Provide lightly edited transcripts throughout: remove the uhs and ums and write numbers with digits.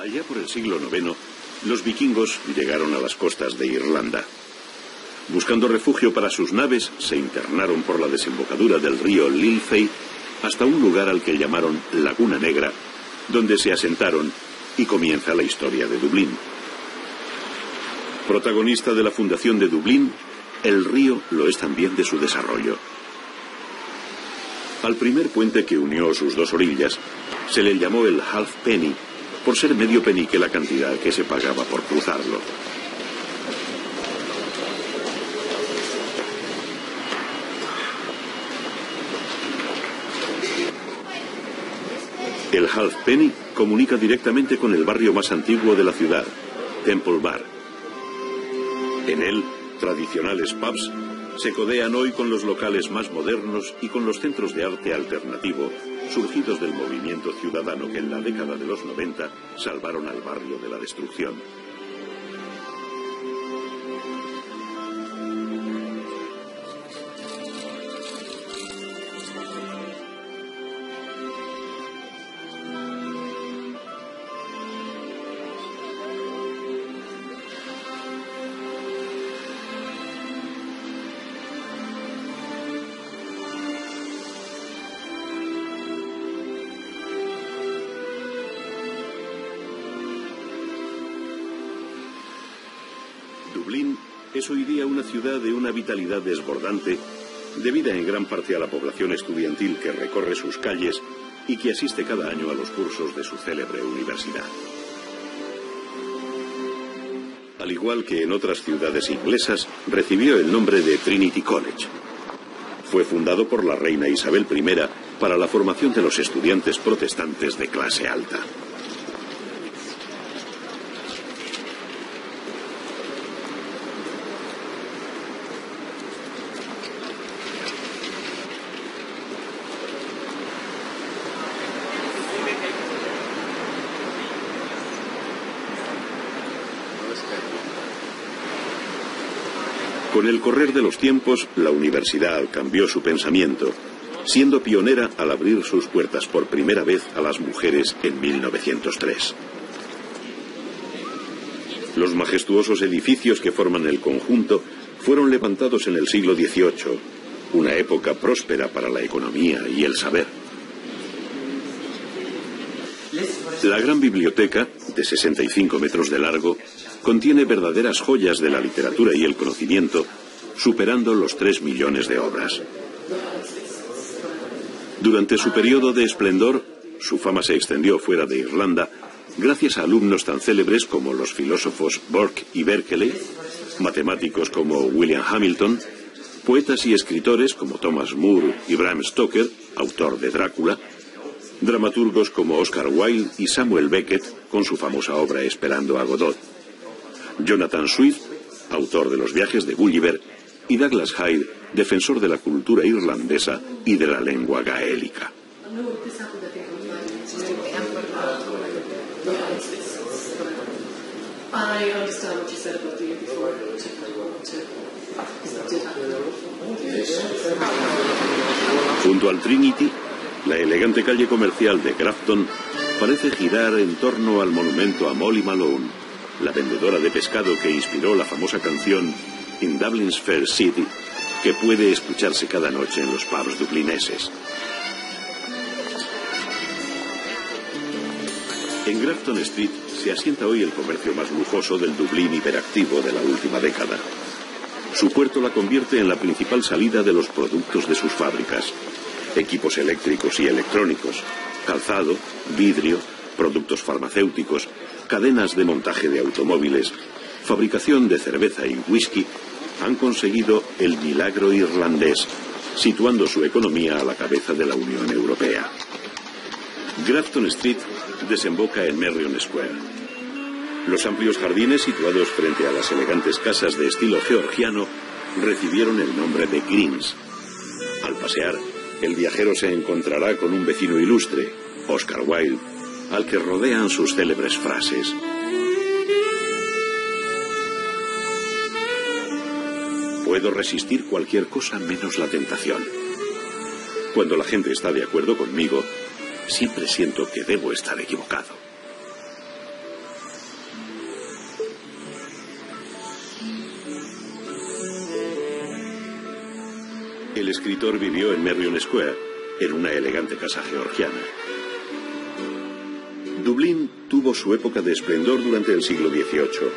Allá por el siglo IX, los vikingos llegaron a las costas de Irlanda. Buscando refugio para sus naves, se internaron por la desembocadura del río Liffey hasta un lugar al que llamaron Laguna Negra, donde se asentaron y comienza la historia de Dublín. Protagonista de la fundación de Dublín, el río lo es también de su desarrollo. Al primer puente que unió sus dos orillas se le llamó el halfpenny, por ser medio penique la cantidad que se pagaba por cruzarlo. El halfpenny comunica directamente con el barrio más antiguo de la ciudad, Temple Bar. En él, tradicionales pubs se codean hoy con los locales más modernos y con los centros de arte alternativo surgidos del movimiento ciudadano que en la década de los 90 salvaron al barrio de la destrucción. Dublín es hoy día una ciudad de una vitalidad desbordante, debida en gran parte a la población estudiantil que recorre sus calles y que asiste cada año a los cursos de su célebre universidad. Al igual que en otras ciudades inglesas, recibió el nombre de Trinity College. Fue fundado por la reina Isabel I para la formación de los estudiantes protestantes de clase alta. Con el correr de los tiempos, la universidad cambió su pensamiento, siendo pionera al abrir sus puertas por primera vez a las mujeres en 1903. Los majestuosos edificios que forman el conjunto fueron levantados en el siglo XVIII, una época próspera para la economía y el saber. La gran biblioteca, de 65 metros de largo, contiene verdaderas joyas de la literatura y el conocimiento, superando los 3 millones de obras. Durante su periodo de esplendor, su fama se extendió fuera de Irlanda, gracias a alumnos tan célebres como los filósofos Burke y Berkeley, matemáticos como William Hamilton, poetas y escritores como Thomas Moore y Bram Stoker, autor de Drácula, dramaturgos como Oscar Wilde y Samuel Beckett, con su famosa obra Esperando a Godot, Jonathan Swift, autor de Los viajes de Gulliver, y Douglas Hyde, defensor de la cultura irlandesa y de la lengua gaélica. Junto al Trinity, la elegante calle comercial de Grafton parece girar en torno al monumento a Molly Malone, la vendedora de pescado que inspiró la famosa canción In Dublin's Fair City, que puede escucharse cada noche en los pubs dublineses. En Grafton Street se asienta hoy el comercio más lujoso del Dublín hiperactivo de la última década. Su puerto la convierte en la principal salida de los productos de sus fábricas: equipos eléctricos y electrónicos, calzado, vidrio, productos farmacéuticos, cadenas de montaje de automóviles, fabricación de cerveza y whisky, han conseguido el milagro irlandés, situando su economía a la cabeza de la Unión Europea. Grafton Street desemboca en Merrion Square. Los amplios jardines situados frente a las elegantes casas de estilo georgiano recibieron el nombre de Greens. Al pasear, el viajero se encontrará con un vecino ilustre, Oscar Wilde, al que rodean sus célebres frases. Puedo resistir cualquier cosa menos la tentación. Cuando la gente está de acuerdo conmigo, siempre siento que debo estar equivocado. El escritor vivió en Merrion Square, en una elegante casa georgiana. Dublín tuvo su época de esplendor durante el siglo XVIII,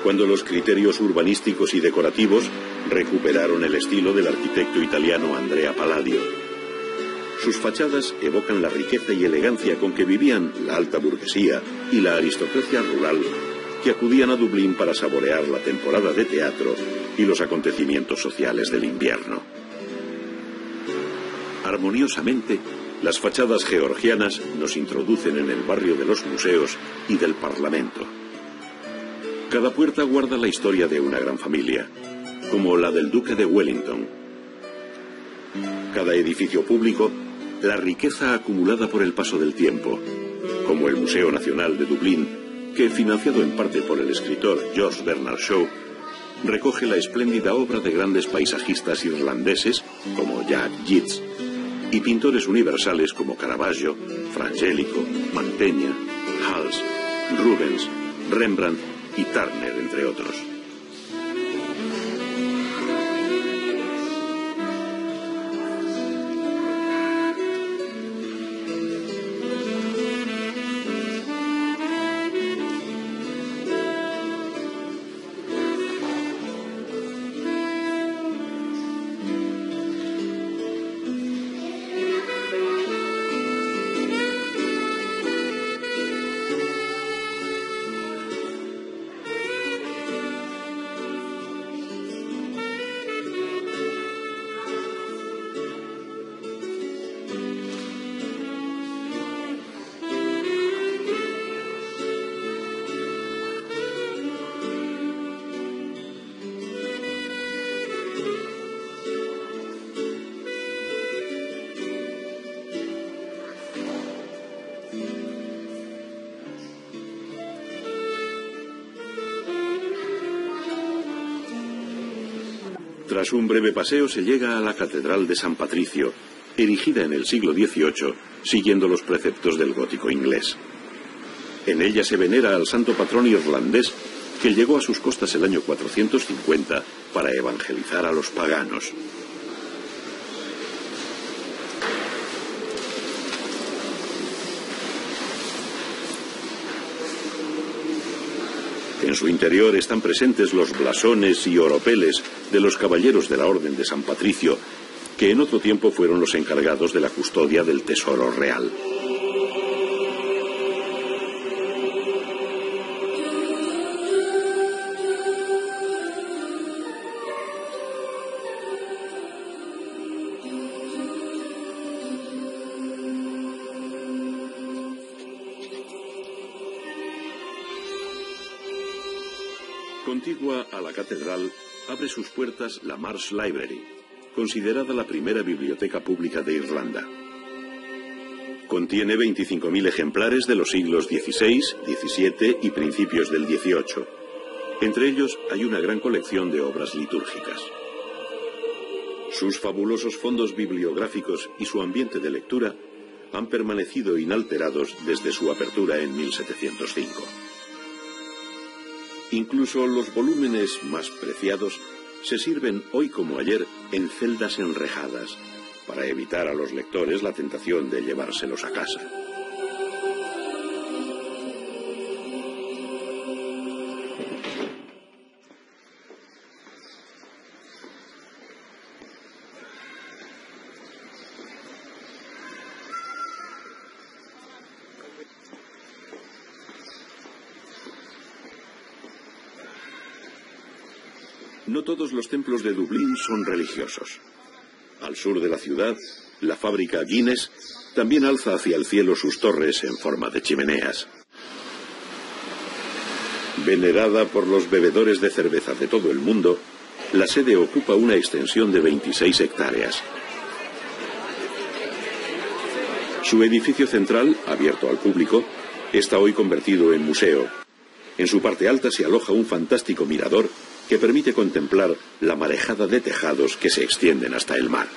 cuando los criterios urbanísticos y decorativos recuperaron el estilo del arquitecto italiano Andrea Palladio. Sus fachadas evocan la riqueza y elegancia con que vivían la alta burguesía y la aristocracia rural que acudían a Dublín para saborear la temporada de teatro y los acontecimientos sociales del invierno. Armoniosamente, las fachadas georgianas nos introducen en el barrio de los museos y del Parlamento. Cada puerta guarda la historia de una gran familia, como la del Duque de Wellington. Cada edificio público, la riqueza acumulada por el paso del tiempo, como el Museo Nacional de Dublín, que, financiado en parte por el escritor George Bernard Shaw, recoge la espléndida obra de grandes paisajistas irlandeses como Jack Yeats y pintores universales como Caravaggio, Frangélico, Mantegna, Hals, Rubens, Rembrandt y Turner, entre otros. Tras un breve paseo se llega a la Catedral de San Patricio, erigida en el siglo XVIII, siguiendo los preceptos del gótico inglés. En ella se venera al santo patrón irlandés que llegó a sus costas el año 450 para evangelizar a los paganos. En su interior están presentes los blasones y oropeles de los caballeros de la Orden de San Patricio, que en otro tiempo fueron los encargados de la custodia del tesoro real. Contigua a la catedral, abre sus puertas la Marsh Library, considerada la primera biblioteca pública de Irlanda. Contiene 25.000 ejemplares de los siglos XVI, XVII y principios del XVIII. Entre ellos hay una gran colección de obras litúrgicas. Sus fabulosos fondos bibliográficos y su ambiente de lectura han permanecido inalterados desde su apertura en 1705. Incluso los volúmenes más preciados se sirven hoy como ayer en celdas enrejadas, para evitar a los lectores la tentación de llevárselos a casa. No todos los templos de Dublín son religiosos. Al sur de la ciudad, la fábrica Guinness también alza hacia el cielo sus torres en forma de chimeneas. Venerada por los bebedores de cerveza de todo el mundo, la sede ocupa una extensión de 26 hectáreas. Su edificio central, abierto al público, está hoy convertido en museo. En su parte alta se aloja un fantástico mirador que permite contemplar la marejada de tejados que se extienden hasta el mar.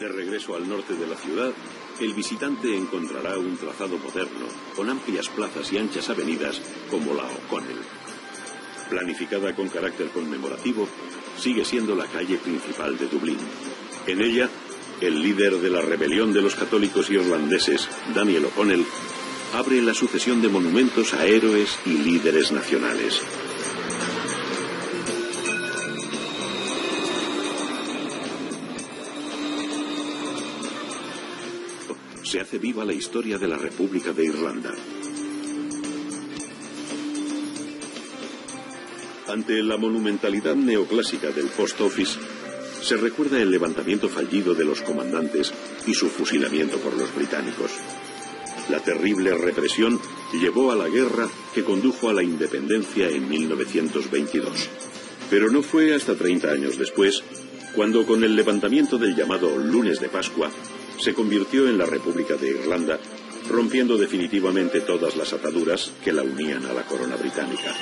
De regreso al norte de la ciudad, el visitante encontrará un trazado moderno, con amplias plazas y anchas avenidas como la O'Connell. Planificada con carácter conmemorativo, sigue siendo la calle principal de Dublín. En ella, el líder de la rebelión de los católicos irlandeses, Daniel O'Connell, abre la sucesión de monumentos a héroes y líderes nacionales. Se hace viva la historia de la República de Irlanda. Ante la monumentalidad neoclásica del Post Office, se recuerda el levantamiento fallido de los comandantes y su fusilamiento por los británicos. La terrible represión llevó a la guerra que condujo a la independencia en 1922. Pero no fue hasta 30 años después, cuando con el levantamiento del llamado Lunes de Pascua, se convirtió en la República de Irlanda, rompiendo definitivamente todas las ataduras que la unían a la corona británica.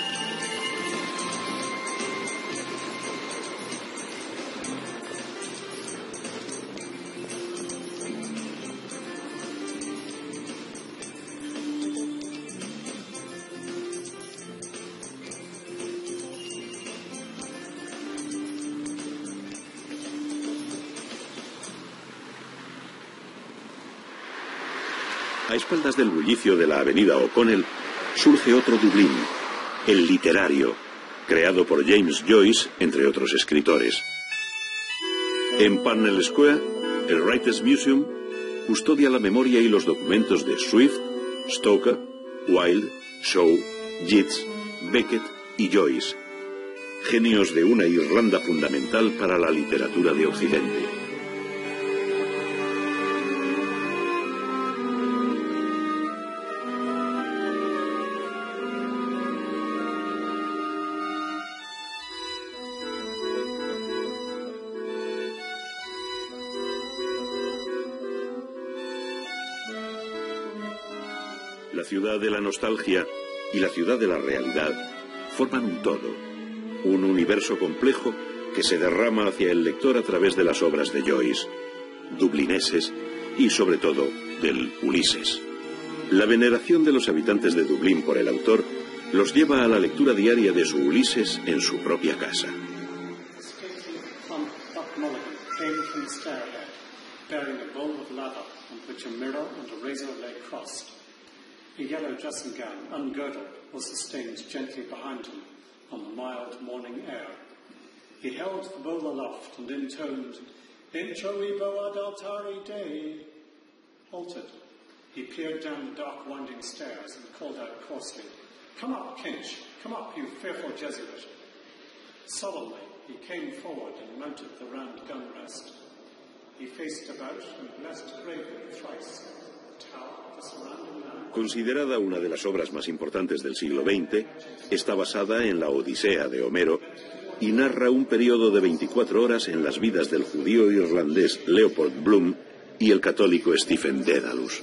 A espaldas del bullicio de la avenida O'Connell, surge otro Dublín, el literario, creado por James Joyce, entre otros escritores. En Parnell Square, el Writers' Museum custodia la memoria y los documentos de Swift, Stoker, Wilde, Shaw, Yeats, Beckett y Joyce, genios de una Irlanda fundamental para la literatura de Occidente. La ciudad de la nostalgia y la ciudad de la realidad forman un todo, un universo complejo que se derrama hacia el lector a través de las obras de Joyce, dublineses y, sobre todo, del Ulises. La veneración de los habitantes de Dublín por el autor los lleva a la lectura diaria de su Ulises en su propia casa. A yellow dressing gown, ungirdled, was sustained gently behind him on the mild morning air. He held the bowl aloft and intoned, "Introe boa daltari day." Halted, he peered down the dark winding stairs and called out coarsely, "Come up, Kinch, come up, you fearful Jesuit." Solemnly, he came forward and mounted the round gun rest. He faced about and blessed gravely thrice the tower, the surrounding land. Considerada una de las obras más importantes del siglo XX, está basada en la Odisea de Homero y narra un periodo de 24 horas en las vidas del judío irlandés Leopold Bloom y el católico Stephen Dedalus.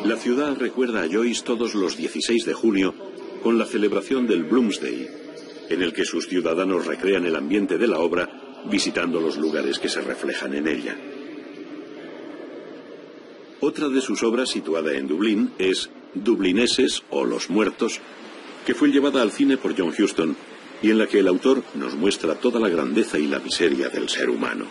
La ciudad recuerda a Joyce todos los 16 de junio con la celebración del Bloomsday, en el que sus ciudadanos recrean el ambiente de la obra visitando los lugares que se reflejan en ella. Otra de sus obras situada en Dublín es Dublineses o Los Muertos, que fue llevada al cine por John Huston y en la que el autor nos muestra toda la grandeza y la miseria del ser humano.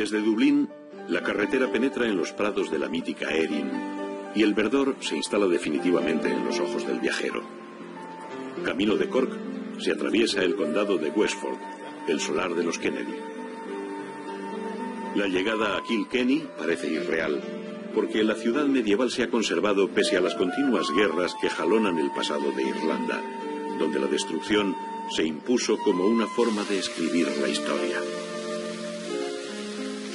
Desde Dublín, la carretera penetra en los prados de la mítica Erin y el verdor se instala definitivamente en los ojos del viajero. Camino de Cork, se atraviesa el condado de Wexford, el solar de los Kennedy. La llegada a Kilkenny parece irreal, porque la ciudad medieval se ha conservado pese a las continuas guerras que jalonan el pasado de Irlanda, donde la destrucción se impuso como una forma de escribir la historia.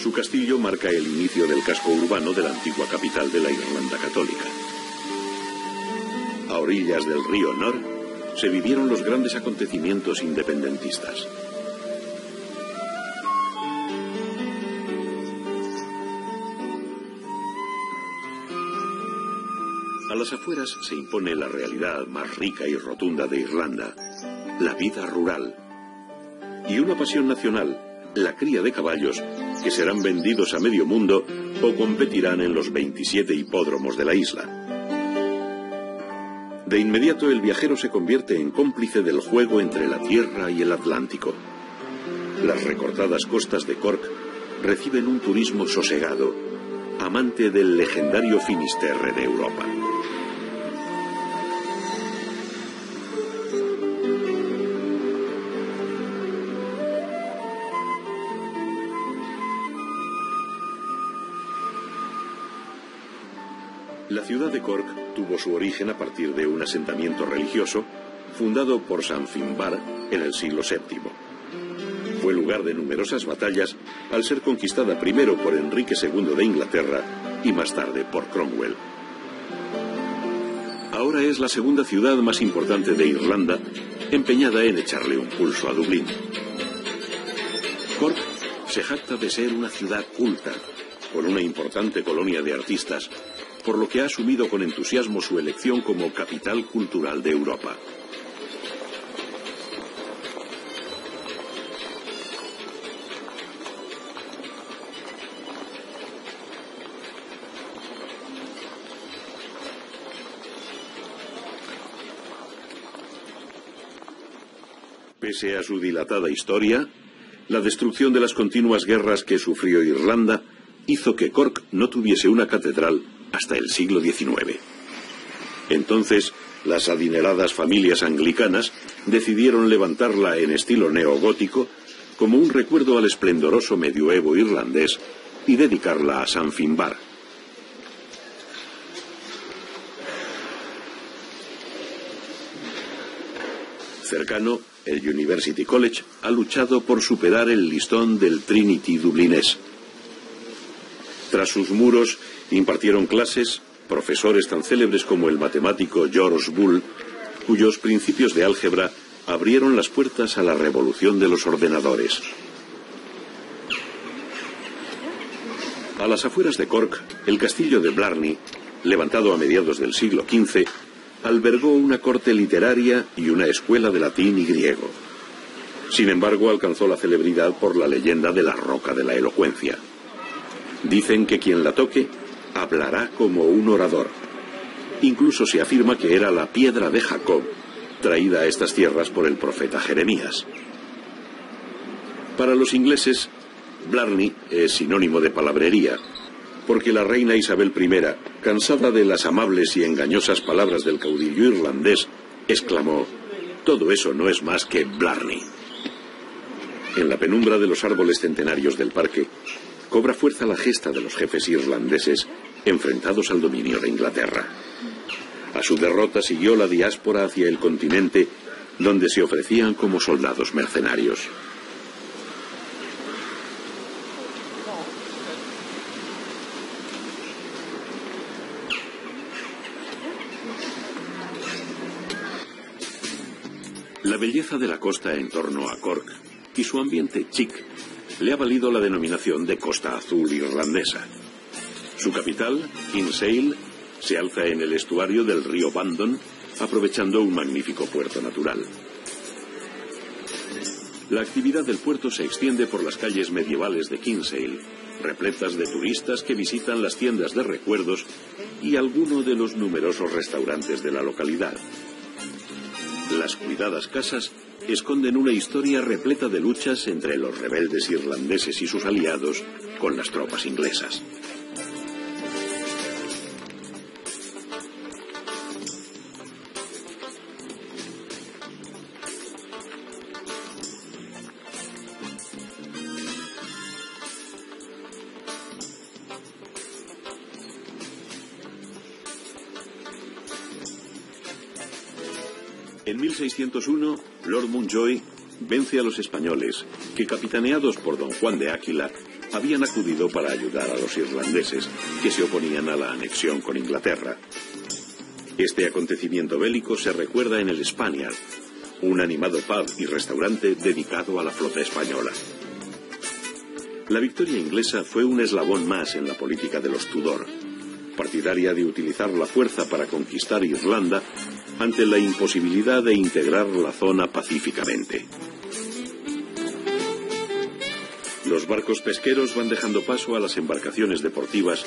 Su castillo marca el inicio del casco urbano de la antigua capital de la Irlanda católica. A orillas del río Nor se vivieron los grandes acontecimientos independentistas. A las afueras se impone la realidad más rica y rotunda de Irlanda, la vida rural, y una pasión nacional, la cría de caballos, que serán vendidos a medio mundo o competirán en los 27 hipódromos de la isla. De inmediato el viajero se convierte en cómplice del juego entre la tierra y el Atlántico. Las recortadas costas de Cork reciben un turismo sosegado, amante del legendario Finisterre de Europa. La ciudad de Cork tuvo su origen a partir de un asentamiento religioso fundado por San Finbar en el siglo VII. Fue lugar de numerosas batallas al ser conquistada primero por Enrique II de Inglaterra y más tarde por Cromwell. Ahora es la segunda ciudad más importante de Irlanda, empeñada en echarle un pulso a Dublín. Cork se jacta de ser una ciudad culta, con una importante colonia de artistas, por lo que ha asumido con entusiasmo su elección como capital cultural de Europa. Pese a su dilatada historia, la destrucción de las continuas guerras que sufrió Irlanda hizo que Cork no tuviese una catedral hasta el siglo XIX. Entonces, las adineradas familias anglicanas decidieron levantarla en estilo neogótico como un recuerdo al esplendoroso medioevo irlandés y dedicarla a San Finbar. Cercano, el University College ha luchado por superar el listón del Trinity dublinés. Tras sus muros impartieron clases profesores tan célebres como el matemático George Boole, cuyos principios de álgebra abrieron las puertas a la revolución de los ordenadores. A las afueras de Cork, el castillo de Blarney, levantado a mediados del siglo XV, albergó una corte literaria y una escuela de latín y griego. Sin embargo, alcanzó la celebridad por la leyenda de la Roca de la Elocuencia. Dicen que quien la toque hablará como un orador. Incluso se afirma que era la piedra de Jacob, traída a estas tierras por el profeta Jeremías. Para los ingleses, Blarney es sinónimo de palabrería, porque la reina Isabel I, cansada de las amables y engañosas palabras del caudillo irlandés, exclamó: «Todo eso no es más que Blarney». En la penumbra de los árboles centenarios del parque, cobra fuerza la gesta de los jefes irlandeses enfrentados al dominio de Inglaterra. A su derrota siguió la diáspora hacia el continente, donde se ofrecían como soldados mercenarios. La belleza de la costa en torno a Cork y su ambiente chic le ha valido la denominación de Costa Azul irlandesa. Su capital, Kinsale, se alza en el estuario del río Bandon, aprovechando un magnífico puerto natural. La actividad del puerto se extiende por las calles medievales de Kinsale, repletas de turistas que visitan las tiendas de recuerdos y alguno de los numerosos restaurantes de la localidad. Las cuidadas casas esconden una historia repleta de luchas entre los rebeldes irlandeses y sus aliados con las tropas inglesas. En 1601, Lord Mountjoy vence a los españoles, que capitaneados por don Juan de Áquila, habían acudido para ayudar a los irlandeses, que se oponían a la anexión con Inglaterra. Este acontecimiento bélico se recuerda en el Spaniard, un animado pub y restaurante dedicado a la flota española. La victoria inglesa fue un eslabón más en la política de los Tudor, partidaria de utilizar la fuerza para conquistar Irlanda ante la imposibilidad de integrar la zona pacíficamente. Los barcos pesqueros van dejando paso a las embarcaciones deportivas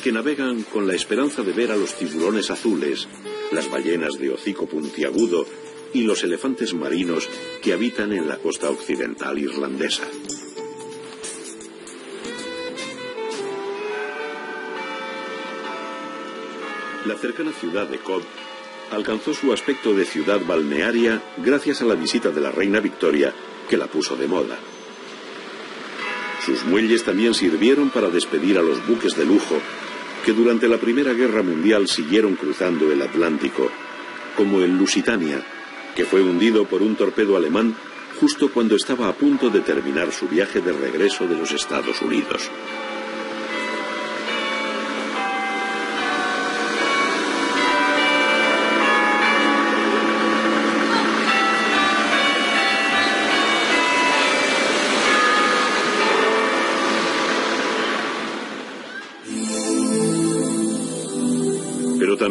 que navegan con la esperanza de ver a los tiburones azules, las ballenas de hocico puntiagudo y los elefantes marinos que habitan en la costa occidental irlandesa. La cercana ciudad de Cobh alcanzó su aspecto de ciudad balnearia gracias a la visita de la reina Victoria, que la puso de moda. Sus muelles también sirvieron para despedir a los buques de lujo que durante la Primera Guerra Mundial siguieron cruzando el Atlántico, como el Lusitania, que fue hundido por un torpedo alemán justo cuando estaba a punto de terminar su viaje de regreso de los Estados Unidos.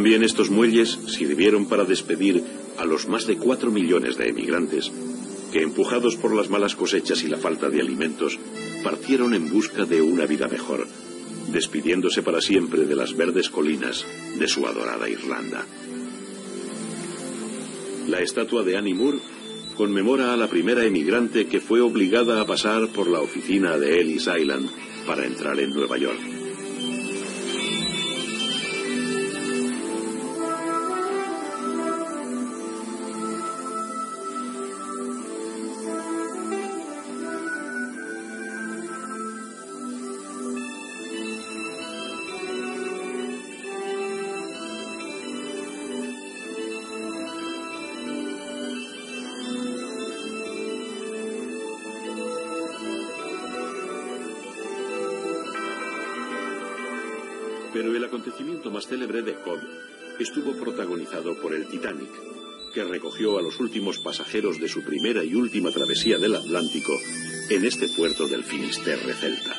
También estos muelles sirvieron para despedir a los más de 4 millones de emigrantes que, empujados por las malas cosechas y la falta de alimentos, partieron en busca de una vida mejor, despidiéndose para siempre de las verdes colinas de su adorada Irlanda. La estatua de Annie Moore conmemora a la primera emigrante que fue obligada a pasar por la oficina de Ellis Island para entrar en Nueva York. Pero el acontecimiento más célebre de Cobh estuvo protagonizado por el Titanic, que recogió a los últimos pasajeros de su primera y última travesía del Atlántico en este puerto del Finisterre celta.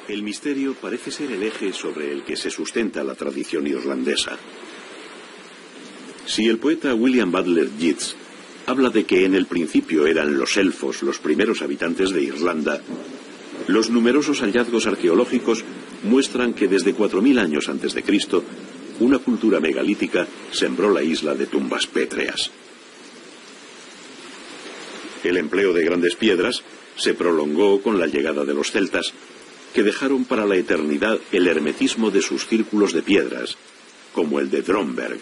El misterio parece ser el eje sobre el que se sustenta la tradición irlandesa. Si el poeta William Butler Yeats habla de que en el principio eran los elfos los primeros habitantes de Irlanda, los numerosos hallazgos arqueológicos muestran que desde 4000 años antes de Cristo, una cultura megalítica sembró la isla de tumbas pétreas. El empleo de grandes piedras se prolongó con la llegada de los celtas, que dejaron para la eternidad el hermetismo de sus círculos de piedras, como el de Dromberg.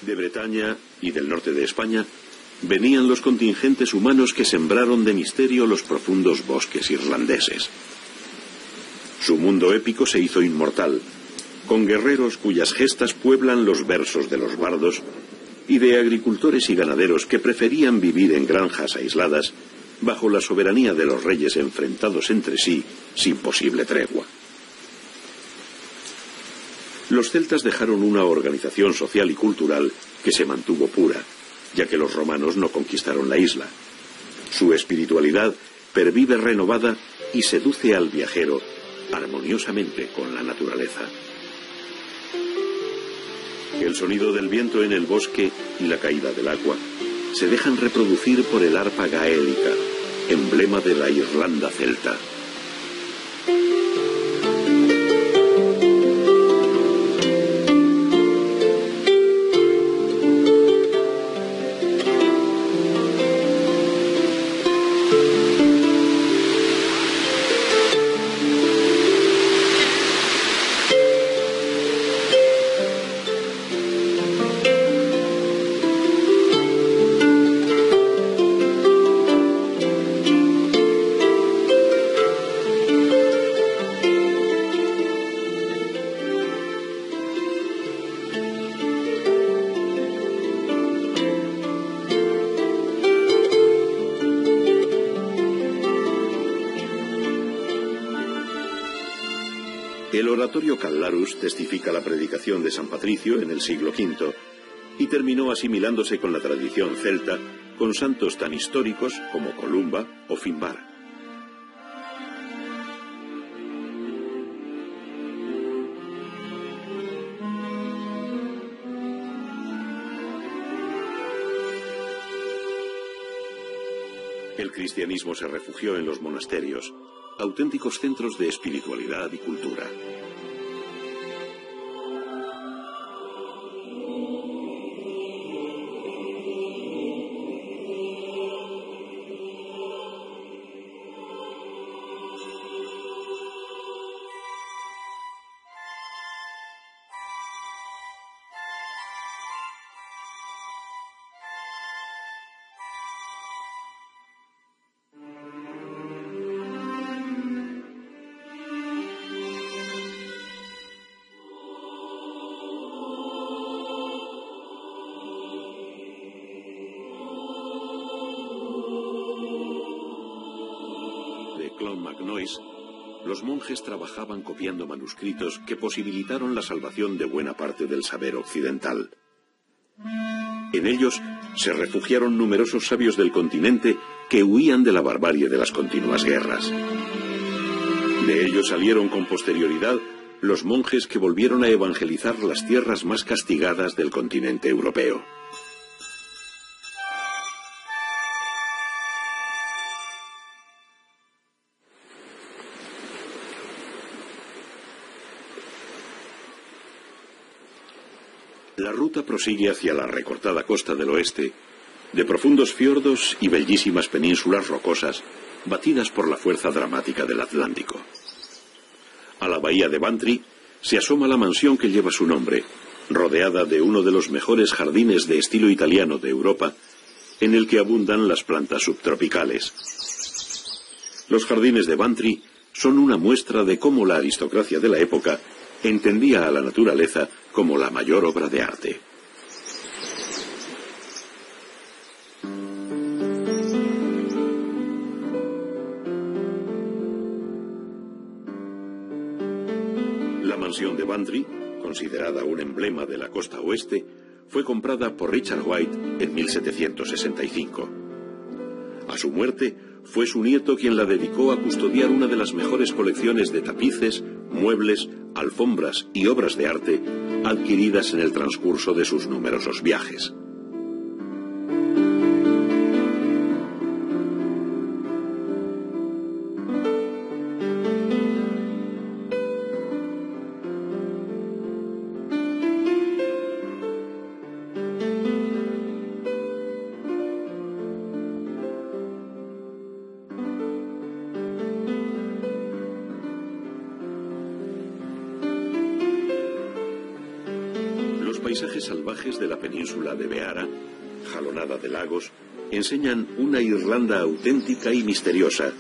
De Bretaña y del norte de España venían los contingentes humanos que sembraron de misterio los profundos bosques irlandeses. Su mundo épico se hizo inmortal, con guerreros cuyas gestas pueblan los versos de los bardos y de agricultores y ganaderos que preferían vivir en granjas aisladas bajo la soberanía de los reyes enfrentados entre sí sin posible tregua. Los celtas dejaron una organización social y cultural que se mantuvo pura, ya que los romanos no conquistaron la isla. Su espiritualidad pervive renovada y seduce al viajero armoniosamente con la naturaleza. El sonido del viento en el bosque y la caída del agua se dejan reproducir por el arpa gaélica, emblema de la Irlanda celta. El oratorio Callarus testifica la predicación de San Patricio en el siglo V y terminó asimilándose con la tradición celta con santos tan históricos como Columba o Finbar. El cristianismo se refugió en los monasterios, auténticos centros de espiritualidad y cultura. Clonmacnoise, los monjes trabajaban copiando manuscritos que posibilitaron la salvación de buena parte del saber occidental. En ellos se refugiaron numerosos sabios del continente que huían de la barbarie de las continuas guerras. De ellos salieron con posterioridad los monjes que volvieron a evangelizar las tierras más castigadas del continente europeo. La ruta prosigue hacia la recortada costa del oeste, de profundos fiordos y bellísimas penínsulas rocosas, batidas por la fuerza dramática del Atlántico. A la bahía de Bantry se asoma la mansión que lleva su nombre, rodeada de uno de los mejores jardines de estilo italiano de Europa, en el que abundan las plantas subtropicales. Los jardines de Bantry son una muestra de cómo la aristocracia de la época entendía a la naturaleza como la mayor obra de arte. La mansión de Bantry, considerada un emblema de la costa oeste, fue comprada por Richard White en 1765. A su muerte, fue su nieto quien la dedicó a custodiar una de las mejores colecciones de tapices, muebles, alfombras y obras de arte adquiridas en el transcurso de sus numerosos viajes. Los paisajes salvajes de la península de Beara, jalonada de lagos, enseñan una Irlanda auténtica y misteriosa,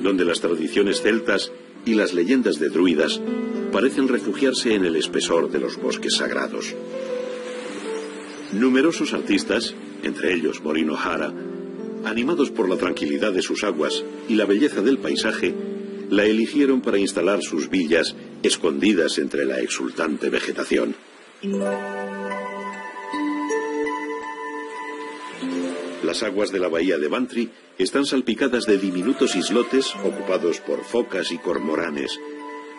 donde las tradiciones celtas y las leyendas de druidas parecen refugiarse en el espesor de los bosques sagrados. Numerosos artistas, entre ellos Maureen O'Hara, animados por la tranquilidad de sus aguas y la belleza del paisaje, la eligieron para instalar sus villas escondidas entre la exultante vegetación. Las aguas de la bahía de Bantry están salpicadas de diminutos islotes ocupados por focas y cormoranes,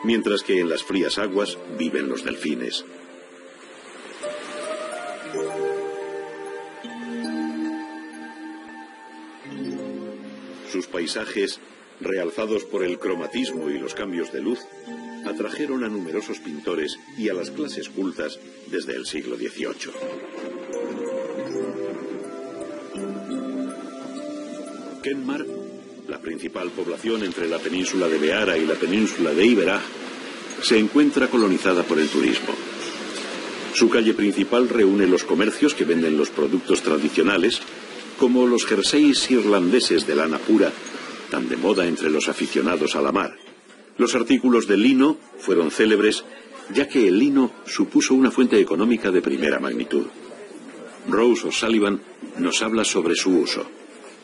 mientras que en las frías aguas viven los delfines. Sus paisajes, realzados por el cromatismo y los cambios de luz, atrajeron a numerosos pintores y a las clases cultas desde el siglo XVIII. Kenmare, la principal población entre la península de Beara y la península de Iberagh, se encuentra colonizada por el turismo. Su calle principal reúne los comercios que venden los productos tradicionales, como los jerseys irlandeses de lana pura, tan de moda entre los aficionados a la mar. Los artículos de lino fueron célebres, ya que el lino supuso una fuente económica de primera magnitud. Rose O'Sullivan nos habla sobre su uso.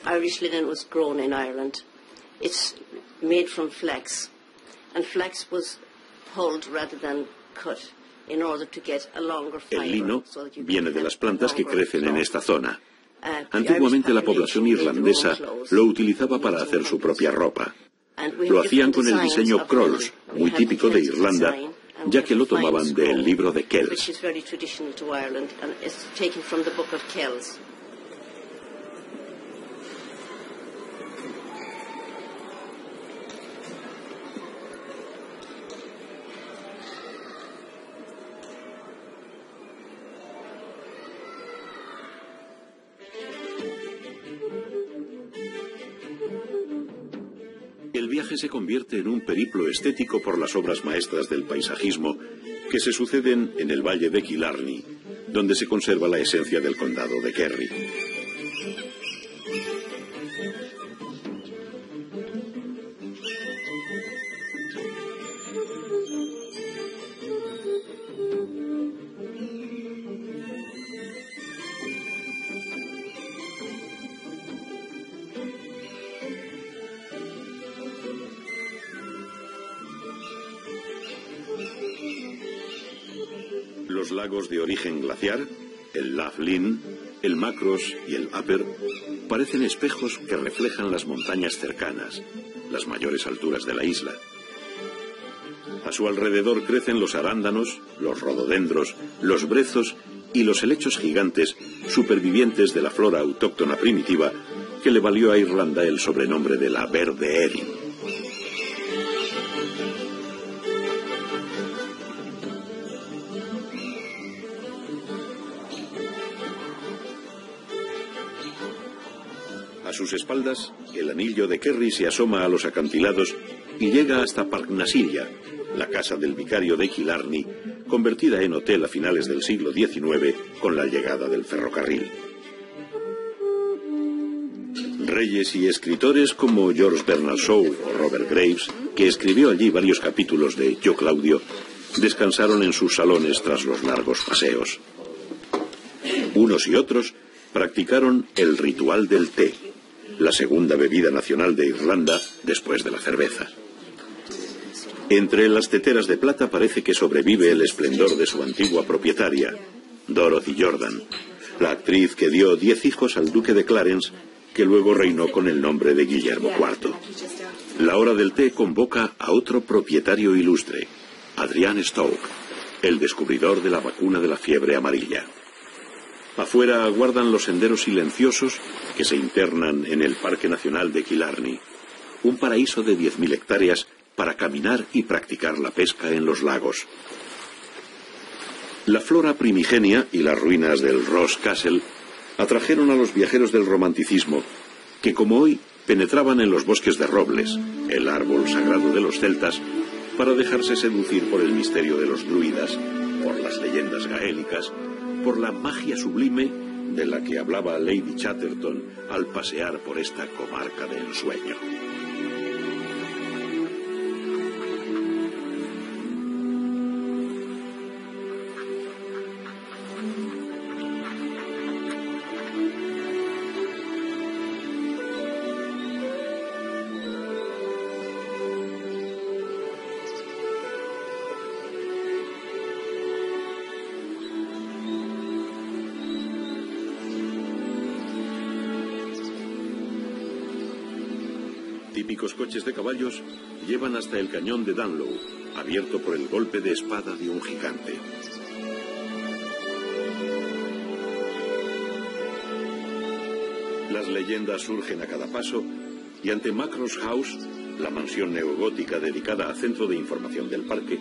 Irish linen was grown in Ireland. It's made from flax, and flax was pulled rather than cut in order to get a longer fiber. El lino viene de las plantas que crecen en esta zona. Antiguamente la población irlandesa lo utilizaba para hacer su propia ropa. Lo hacían con el diseño Crolls, muy típico de Irlanda, ya que lo tomaban del libro de Kells. El viaje se convierte en un periplo estético por las obras maestras del paisajismo que se suceden en el valle de Killarney, donde se conserva la esencia del condado de Kerry. Los lagos de origen glaciar, el Lough Linn, el Macross y el Upper, parecen espejos que reflejan las montañas cercanas, las mayores alturas de la isla. A su alrededor crecen los arándanos, los rododendros, los brezos y los helechos gigantes, supervivientes de la flora autóctona primitiva que le valió a Irlanda el sobrenombre de la Verde Erin. A sus espaldas, el anillo de Kerry se asoma a los acantilados y llega hasta Parknasilla, la casa del vicario de Killarney, convertida en hotel a finales del siglo XIX con la llegada del ferrocarril. Reyes y escritores como George Bernard Shaw o Robert Graves, que escribió allí varios capítulos de Yo Claudio, descansaron en sus salones tras los largos paseos. Unos y otros practicaron el ritual del té, la segunda bebida nacional de Irlanda después de la cerveza. Entre las teteras de plata parece que sobrevive el esplendor de su antigua propietaria, Dorothy Jordan, la actriz que dio 10 hijos al duque de Clarence, que luego reinó con el nombre de Guillermo IV. La hora del té convoca a otro propietario ilustre, Adrian Stoke, el descubridor de la vacuna de la fiebre amarilla. Afuera aguardan los senderos silenciosos que se internan en el Parque Nacional de Killarney, un paraíso de 10.000 hectáreas para caminar y practicar la pesca en los lagos. La flora primigenia y las ruinas del Ross Castle atrajeron a los viajeros del romanticismo, que como hoy penetraban en los bosques de robles, el árbol sagrado de los celtas, para dejarse seducir por el misterio de los druidas, por las leyendas gaélicas, por la magia sublime de la que hablaba Lady Chatterton al pasear por esta comarca de ensueño. típicos coches de caballos llevan hasta el cañón de Dunlow, abierto por el golpe de espada de un gigante. Las leyendas surgen a cada paso y ante Macross House, la mansión neogótica dedicada a centro de información del parque,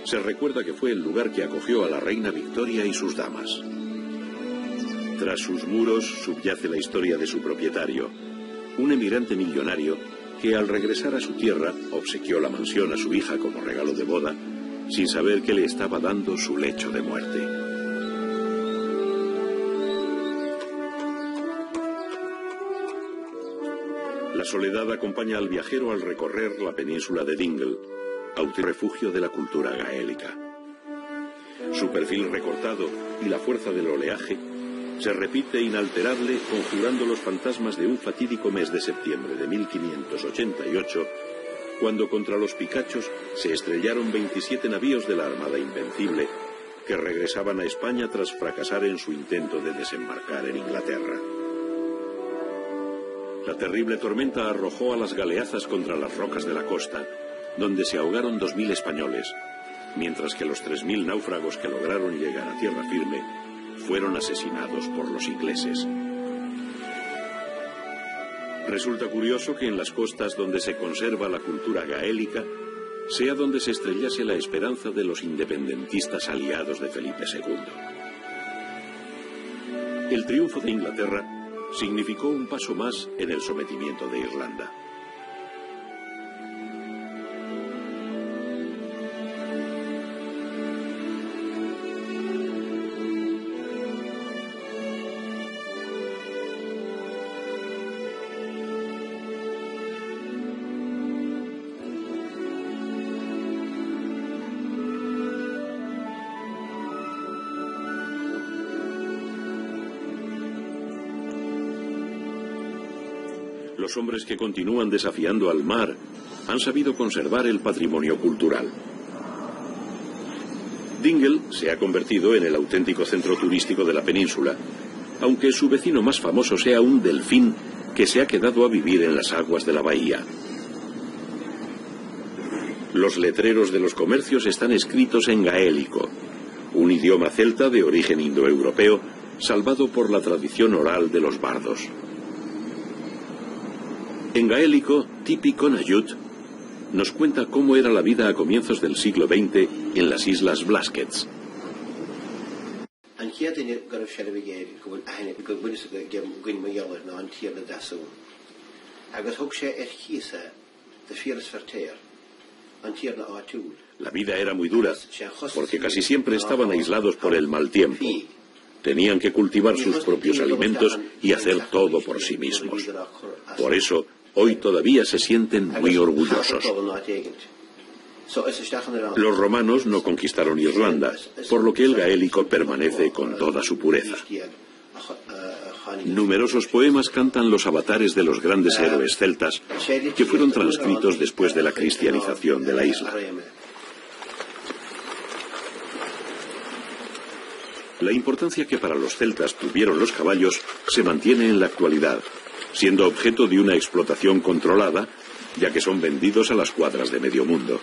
se recuerda que fue el lugar que acogió a la reina Victoria y sus damas. Tras sus muros subyace la historia de su propietario, un emigrante millonario que al regresar a su tierra obsequió la mansión a su hija como regalo de boda, sin saber que le estaba dando su lecho de muerte. La soledad acompaña al viajero al recorrer la península de Dingle, refugio de la cultura gaélica. Su perfil recortado y la fuerza del oleaje se repite inalterable, conjurando los fantasmas de un fatídico mes de septiembre de 1588, cuando contra los picachos se estrellaron 27 navíos de la Armada Invencible que regresaban a España tras fracasar en su intento de desembarcar en Inglaterra. La terrible tormenta arrojó a las galeazas contra las rocas de la costa, donde se ahogaron 2000 españoles, mientras que los 3000 náufragos que lograron llegar a tierra firme fueron asesinados por los ingleses. Resulta curioso que en las costas donde se conserva la cultura gaélica sea donde se estrellase la esperanza de los independentistas aliados de Felipe II. El triunfo de Inglaterra significó un paso más en el sometimiento de Irlanda. Los hombres que continúan desafiando al mar han sabido conservar el patrimonio cultural. Dingle se ha convertido en el auténtico centro turístico de la península, aunque su vecino más famoso sea un delfín que se ha quedado a vivir en las aguas de la bahía. Los letreros de los comercios están escritos en gaélico, un idioma celta de origen indoeuropeo salvado por la tradición oral de los bardos. En gaélico, Tipi Conayut nos cuenta cómo era la vida a comienzos del siglo XX en las Islas Blaskets. La vida era muy dura, porque casi siempre estaban aislados por el mal tiempo. Tenían que cultivar sus propios alimentos y hacer todo por sí mismos. Por eso, hoy todavía se sienten muy orgullosos. Los romanos no conquistaron Irlanda, por lo que el gaélico permanece con toda su pureza. Numerosos poemas cantan los avatares de los grandes héroes celtas, que fueron transcritos después de la cristianización de la isla. La importancia que para los celtas tuvieron los caballos se mantiene en la actualidad, siendo objeto de una explotación controlada, ya que son vendidos a las cuadras de medio mundo.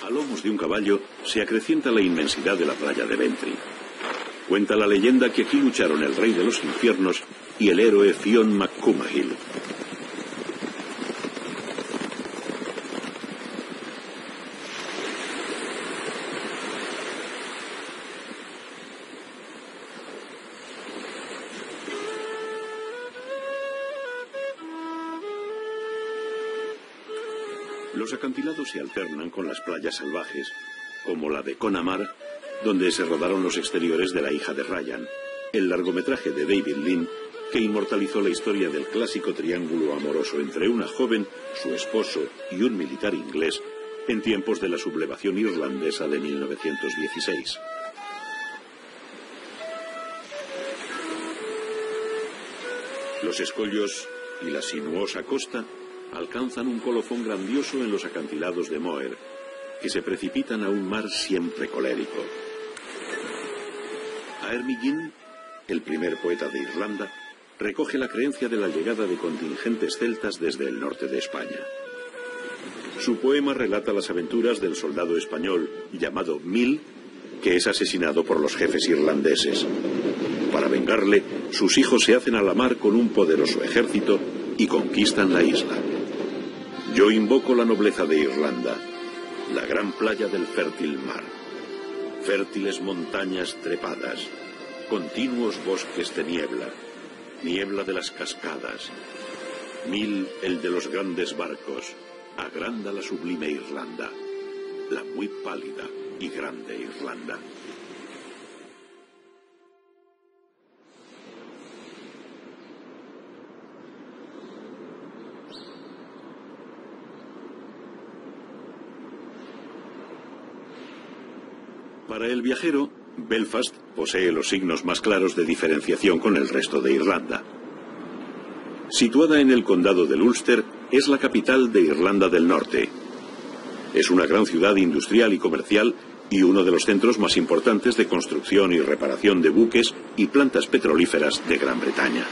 A lomos de un caballo se acrecienta la inmensidad de la playa de Bantry. Cuenta la leyenda que aquí lucharon el rey de los infiernos y el héroe Fionn McCumahil. Los acantilados se alternan con las playas salvajes, como la de Connemara, donde se rodaron los exteriores de La hija de Ryan, el largometraje de David Lean que inmortalizó la historia del clásico triángulo amoroso entre una joven, su esposo y un militar inglés en tiempos de la sublevación irlandesa de 1916. Los escollos y la sinuosa costa alcanzan un colofón grandioso en los acantilados de Moher, que se precipitan a un mar siempre colérico. Aermigin, el primer poeta de Irlanda, recoge la creencia de la llegada de contingentes celtas desde el norte de España. Su poema relata las aventuras del soldado español llamado Mill, que es asesinado por los jefes irlandeses. Para vengarle, sus hijos se hacen a la mar con un poderoso ejército y conquistan la isla. Yo invoco la nobleza de Irlanda, la gran playa del fértil mar, fértiles montañas trepadas, continuos bosques de niebla, niebla de las cascadas. Mill, el de los grandes barcos, agranda la sublime Irlanda, la muy pálida y grande Irlanda. Para el viajero, Belfast posee los signos más claros de diferenciación con el resto de Irlanda. Situada en el condado del Ulster, es la capital de Irlanda del Norte. Es una gran ciudad industrial y comercial y uno de los centros más importantes de construcción y reparación de buques y plantas petrolíferas de Gran Bretaña.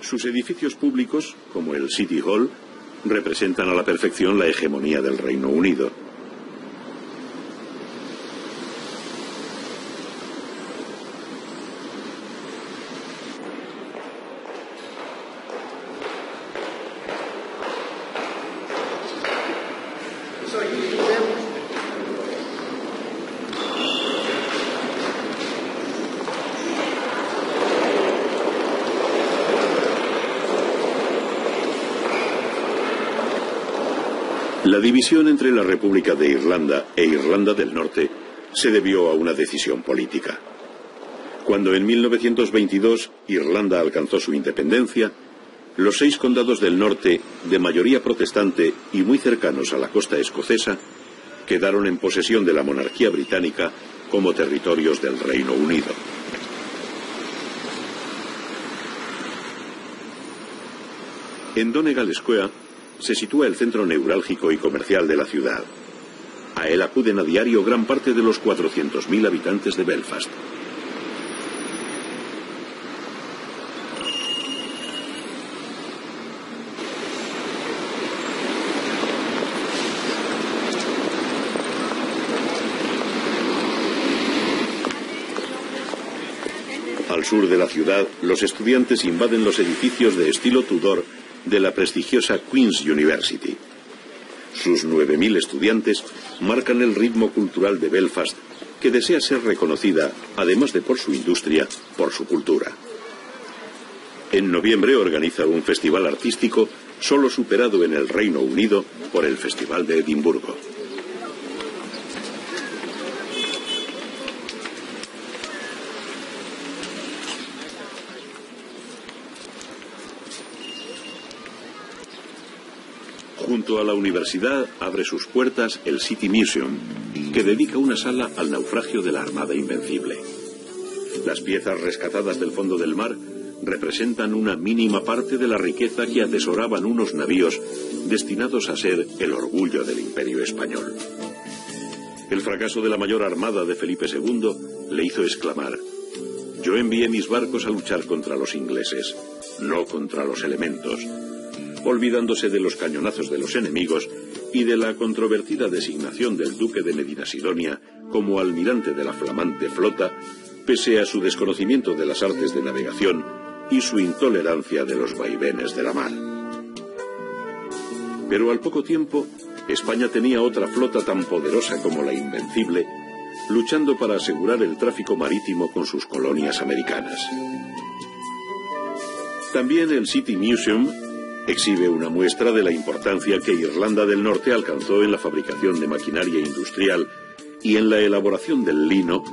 Sus edificios públicos, como el City Hall, representan a la perfección la hegemonía del Reino Unido. La división entre la República de Irlanda e Irlanda del Norte se debió a una decisión política. Cuando en 1922 Irlanda alcanzó su independencia, los 6 condados del norte, de mayoría protestante y muy cercanos a la costa escocesa, quedaron en posesión de la monarquía británica como territorios del Reino Unido. En Donegal Square se sitúa el centro neurálgico y comercial de la ciudad. A él acuden a diario gran parte de los 400.000 habitantes de Belfast. Al sur de la ciudad, los estudiantes invaden los edificios de estilo Tudor de la prestigiosa Queen's University. Sus 9.000 estudiantes marcan el ritmo cultural de Belfast, que desea ser reconocida, además de por su industria, por su cultura. En noviembre organiza un festival artístico solo superado en el Reino Unido por el Festival de Edimburgo. Junto a la universidad abre sus puertas el City Museum, que dedica una sala al naufragio de la Armada Invencible. Las piezas rescatadas del fondo del mar representan una mínima parte de la riqueza que atesoraban unos navíos destinados a ser el orgullo del Imperio Español. El fracaso de la mayor armada de Felipe II le hizo exclamar: «Yo envié mis barcos a luchar contra los ingleses, no contra los elementos», olvidándose de los cañonazos de los enemigos y de la controvertida designación del duque de Medinasidonia como almirante de la flamante flota, pese a su desconocimiento de las artes de navegación y su intolerancia de los vaivenes de la mar. Pero al poco tiempo, España tenía otra flota tan poderosa como la Invencible, luchando para asegurar el tráfico marítimo con sus colonias americanas. También el City Museum exhibe una muestra de la importancia que Irlanda del Norte alcanzó en la fabricación de maquinaria industrial y en la elaboración del lino,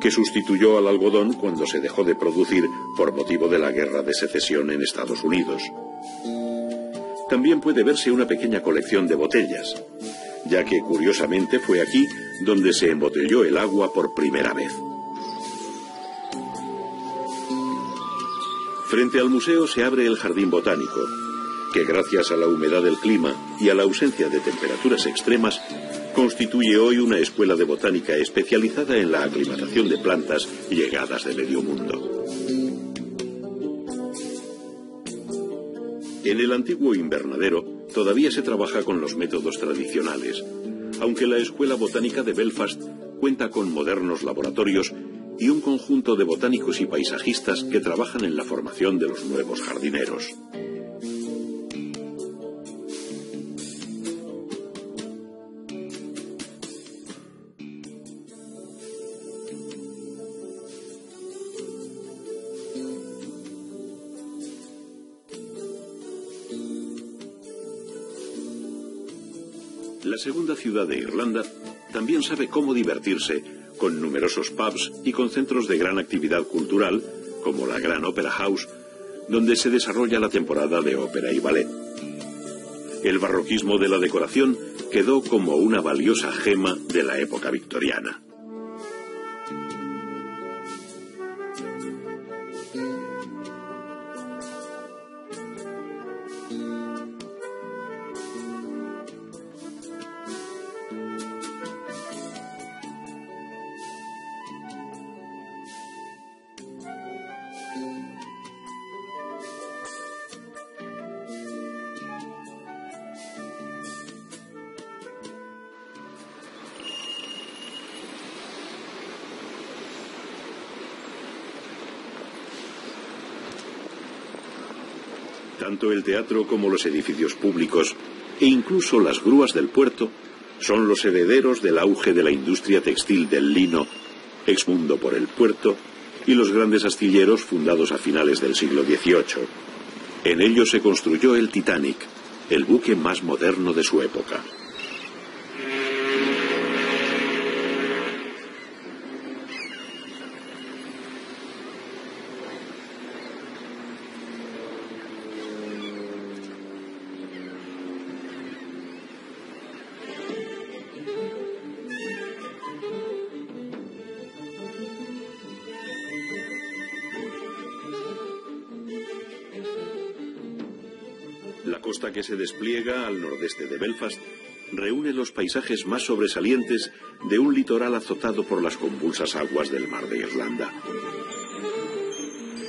que sustituyó al algodón cuando se dejó de producir por motivo de la Guerra de Secesión en Estados Unidos. También puede verse una pequeña colección de botellas, ya que curiosamente fue aquí donde se embotelló el agua por primera vez. Frente al museo se abre el jardín botánico, que gracias a la humedad del clima y a la ausencia de temperaturas extremas, constituye hoy una escuela de botánica especializada en la aclimatación de plantas llegadas de medio mundo. En el antiguo invernadero todavía se trabaja con los métodos tradicionales, aunque la Escuela Botánica de Belfast cuenta con modernos laboratorios y un conjunto de botánicos y paisajistas que trabajan en la formación de los nuevos jardineros. La segunda ciudad de Irlanda también sabe cómo divertirse, con numerosos pubs y con centros de gran actividad cultural, como la Gran Opera House, donde se desarrolla la temporada de ópera y ballet. El barroquismo de la decoración quedó como una valiosa gema de la época victoriana. Tanto el teatro como los edificios públicos, e incluso las grúas del puerto, son los herederos del auge de la industria textil del lino, exmundo por el puerto, y los grandes astilleros fundados a finales del siglo XVIII. En ellos se construyó el Titanic, el buque más moderno de su época. La costa que se despliega al nordeste de Belfast reúne los paisajes más sobresalientes de un litoral azotado por las convulsas aguas del mar de Irlanda.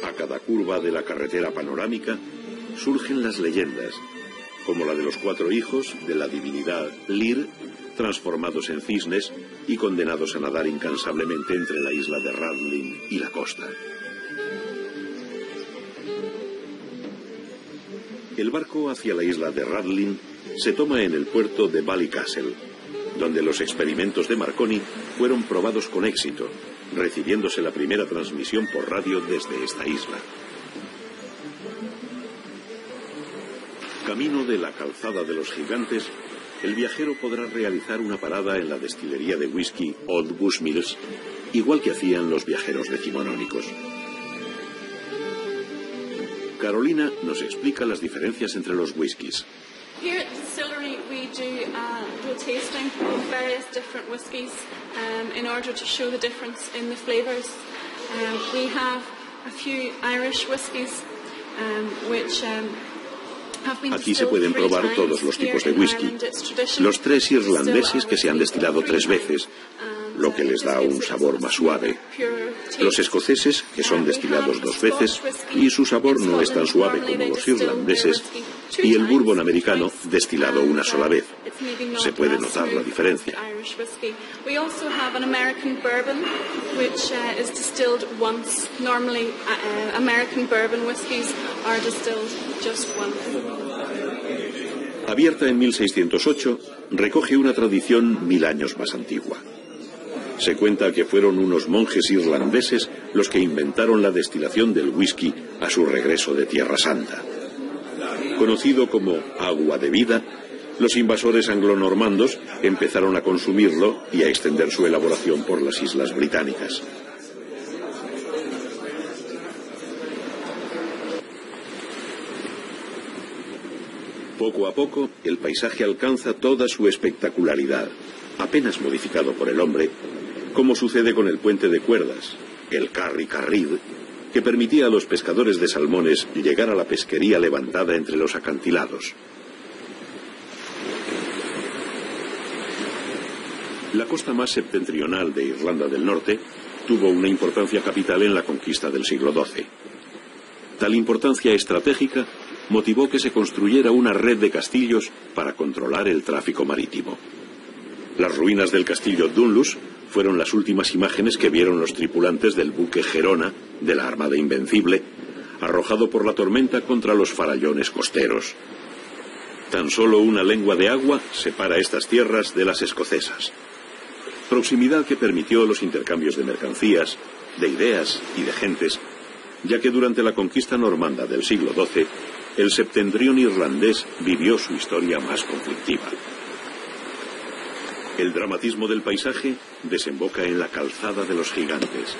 A cada curva de la carretera panorámica surgen las leyendas, como la de los 4 hijos de la divinidad Lir, transformados en cisnes y condenados a nadar incansablemente entre la isla de Rathlin y la costa. El barco hacia la isla de Rathlin se toma en el puerto de Ballycastle, donde los experimentos de Marconi fueron probados con éxito, recibiéndose la primera transmisión por radio desde esta isla. Camino de la calzada de los gigantes, el viajero podrá realizar una parada en la destilería de whisky Old Bushmills, igual que hacían los viajeros decimonónicos. Carolina nos explica las diferencias entre los whiskies. Here at the distillery we do tasting of various different whiskies in order to show the difference in the flavours. We have a few Irish whiskies which Aquí se pueden probar todos los tipos de whisky. Los 3 irlandeses que se han destilado 3 veces, lo que les da un sabor más suave. Los escoceses, que son destilados 2 veces, y su sabor no es tan suave como los irlandeses, y el bourbon americano, destilado una sola vez. Se puede notar la diferencia. Abierta en 1608, recoge una tradición 1000 años más antigua. Se cuenta que fueron unos monjes irlandeses los que inventaron la destilación del whisky a su regreso de Tierra Santa. Conocido como agua de vida, los invasores anglonormandos empezaron a consumirlo y a extender su elaboración por las islas británicas. Poco a poco, el paisaje alcanza toda su espectacularidad, apenas modificado por el hombre, como sucede con el puente de cuerdas, el Carri-Carrid, que permitía a los pescadores de salmones llegar a la pesquería levantada entre los acantilados. La costa más septentrional de Irlanda del Norte tuvo una importancia capital en la conquista del siglo XII. Tal importancia estratégica motivó que se construyera una red de castillos para controlar el tráfico marítimo. Las ruinas del castillo Dunluce fueron las últimas imágenes que vieron los tripulantes del buque Gerona, de la Armada Invencible, arrojado por la tormenta contra los farallones costeros. Tan solo una lengua de agua separa estas tierras de las escocesas. Proximidad que permitió los intercambios de mercancías, de ideas y de gentes, ya que durante la conquista normanda del siglo XII, el septentrión irlandés vivió su historia más conflictiva. El dramatismo del paisaje desemboca en la Calzada de los Gigantes.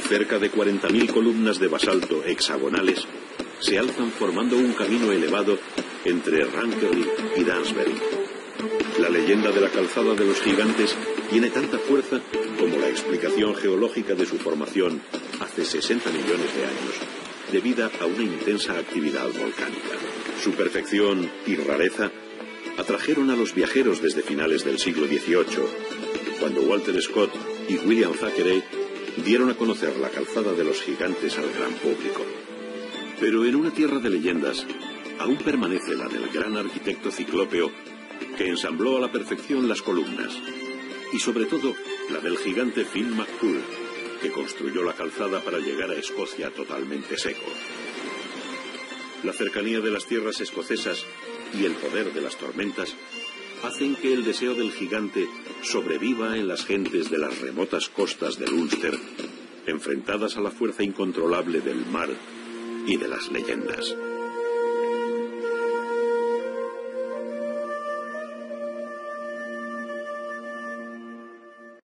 Cerca de 40.000 columnas de basalto hexagonales se alzan formando un camino elevado entre Rankeley y Dansbury. La leyenda de la Calzada de los Gigantes tiene tanta fuerza como la explicación geológica de su formación hace 60 millones de años, debida a una intensa actividad volcánica. Su perfección y rareza atrajeron a los viajeros desde finales del siglo XVIII, cuando Walter Scott y William Thackeray dieron a conocer la Calzada de los Gigantes al gran público. Pero en una tierra de leyendas aún permanece la del gran arquitecto ciclópeo que ensambló a la perfección las columnas, y sobre todo la del gigante Finn McCool, que construyó la calzada para llegar a Escocia totalmente seco. La cercanía de las tierras escocesas y el poder de las tormentas hacen que el deseo del gigante sobreviva en las gentes de las remotas costas del Ulster, enfrentadas a la fuerza incontrolable del mar y de las leyendas.